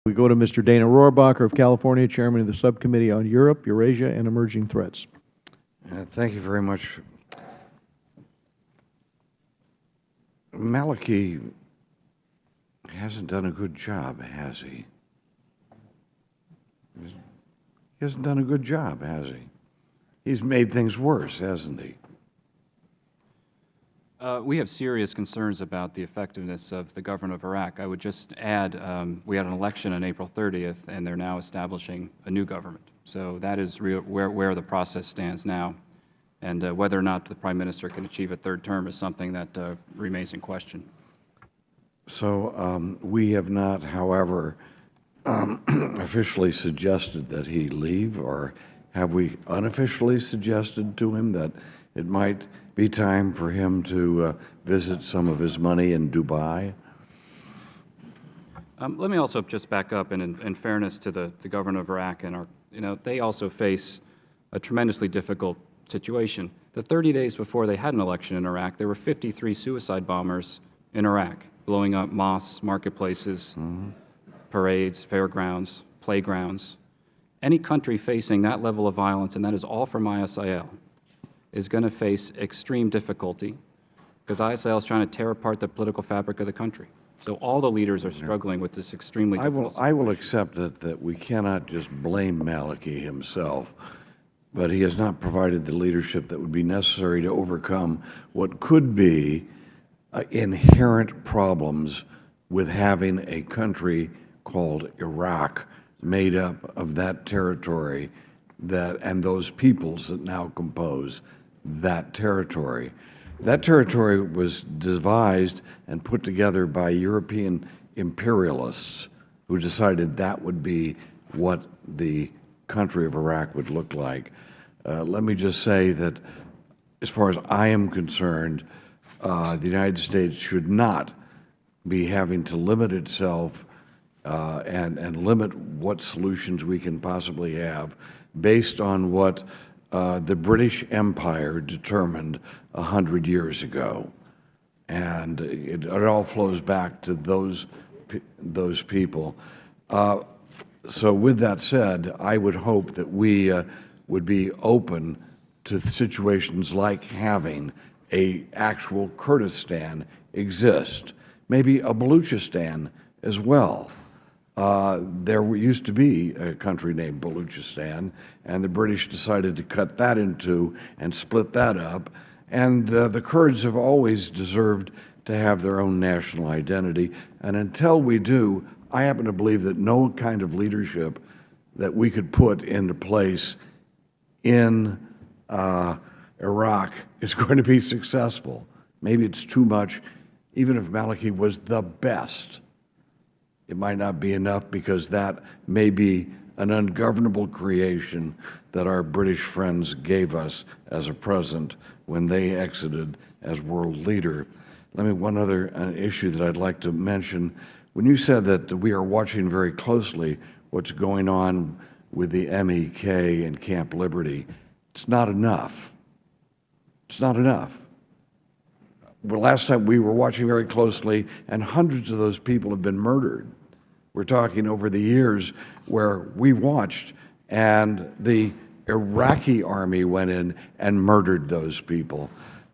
We go to Mr. Dana Rohrabacher of California, Chairman of the Subcommittee on Europe, Eurasia, and Emerging Threats. Thank you very much. Maliki hasn't done a good job, has he? He hasn't done a good job, has he? He's made things worse, hasn't he? We have serious concerns about the effectiveness of the government of Iraq. I would just add, we had an election on April 30th, and they're now establishing a new government. So that is where the process stands now. And whether or not the Prime Minister can achieve a third term is something that remains in question. So we have not, however, officially suggested that he leave, or have we unofficially suggested to him that it might be time for him to visit some of his money in Dubai? Let me also just back up, and in fairness to the government of Iraq, and they also face a tremendously difficult situation. The 30 days before they had an election in Iraq, there were 53 suicide bombers in Iraq, blowing up mosques, marketplaces, parades, fairgrounds, playgrounds. Any country facing that level of violence, and that is all from ISIL, is going to face extreme difficulty because ISIL is trying to tear apart the political fabric of the country. So all the leaders are struggling with this extremely difficult situation. I will accept that we cannot just blame Maliki himself, but he has not provided the leadership that would be necessary to overcome what could be inherent problems with having a country called Iraq made up of that territory and those peoples that now compose that territory. That territory was devised and put together by European imperialists who decided that would be what the country of Iraq would look like. Let me just say that as far as I am concerned, the United States should not be having to limit itself and limit what solutions we can possibly have based on what the British Empire determined 100 years ago. And it all flows back to those people. So with that said, I would hope that we would be open to situations like having an actual Kurdistan exist, maybe a Baluchistan as well. There used to be a country named Baluchistan, and the British decided to cut that in two and split that up. And the Kurds have always deserved to have their own national identity. And until we do, I happen to believe that no kind of leadership that we could put into place in Iraq is going to be successful. Maybe it's too much. Even if Maliki was the best, it might not be enough, because that may be an ungovernable creation that our British friends gave us as a present when they exited as world leader. One other issue that I'd like to mention. When you said that we are watching very closely what's going on with the MEK and Camp Liberty, it's not enough. It's not enough. Well, last time we were watching very closely, and hundreds of those people have been murdered. We're talking over the years where we watched, and the Iraqi army went in and murdered those people.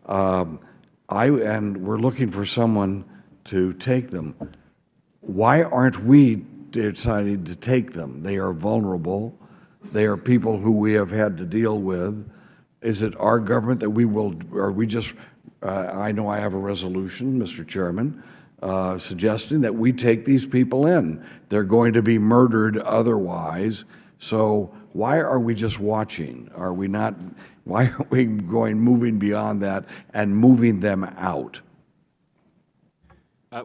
And we're looking for someone to take them. Why aren't we deciding to take them? They are vulnerable. They are people who we have had to deal with. Is it our government that we will, or we just, I know I have a resolution, Mr. Chairman, suggesting that we take these people in. They're going to be murdered otherwise. So why are we just watching? Are we not, why are we moving beyond that and moving them out?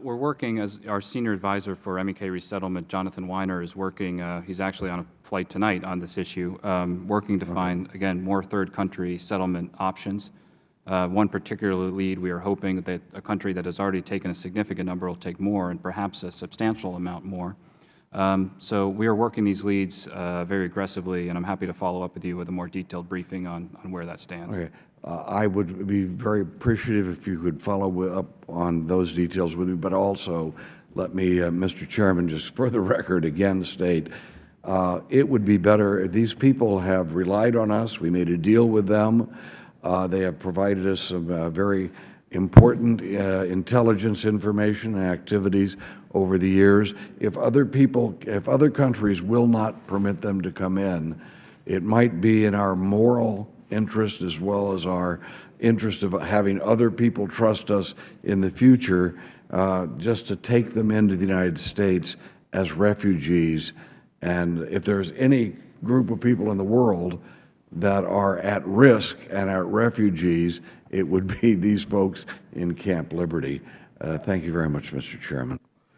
We're working, as our senior advisor for MEK resettlement, Jonathan Weiner, is working. He's actually on a flight tonight on this issue, working to find, again, more third country settlement options. One particular lead, we are hoping that a country that has already taken a significant number will take more, and perhaps a substantial amount more. So we are working these leads very aggressively, and I'm happy to follow up with you with a more detailed briefing on where that stands. Okay. I would be very appreciative if you could follow up on those details with me, but also let me, Mr. Chairman, just for the record again state, it would be better, these people have relied on us. We made a deal with them. They have provided us some very important intelligence information and activities over the years. If other countries will not permit them to come in, it might be in our moral interest as well as our interest of having other people trust us in the future just to take them into the United States as refugees. And if there's any group of people in the world that are at risk and are refugees, it would be these folks in Camp Liberty. Thank you very much, Mr. Chairman.